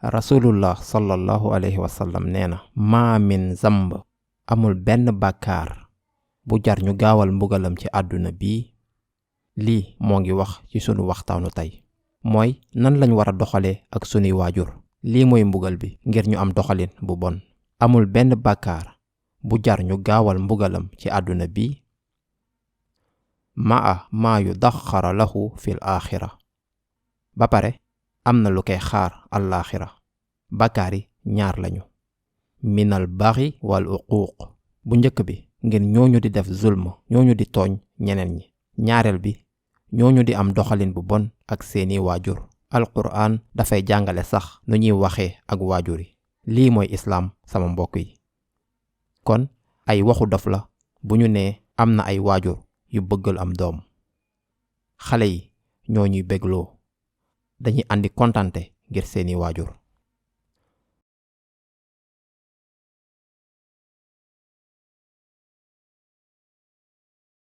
rasulullah sallallahu alayhi wa sallam nee na maa min zamb amul benn bàkkaar bu jar ñu gaawal mbugalam ci àdduna bii. lii moo ngi wax ci sunu waxtaanu tey mooy nan lañ war a doxalee ak sunuy waajur. lii mooy mbugal bi ngir ñu am doxalin bu bon. amul benn bàkkaar bu jar ñu gaawal mbugalam ci àdduna bii. maa yu daxara lahu fil aaxira. ba pare am na lu koy xaar alaaxira. bàkkaar yi ñaar lañu. minal baxi wal uquuq. bu njëkk bi ngir ñooñu di def zulm, ñooñu di tooñ ñeneen ñi. ñaareel bi ñooñu di am doxalin bu bon ak seeni waajur. alquran dafay jàngale sax nu ñuy waxee ak waajur yi. lii mooy islaam sama mbokk yi. kon ay waxu dof la bu ñu nee am na ay waajur yu bëggal am doom. xale yi ñoo ñuy bégloo. dañuy andi kontante ngir seeni waajur.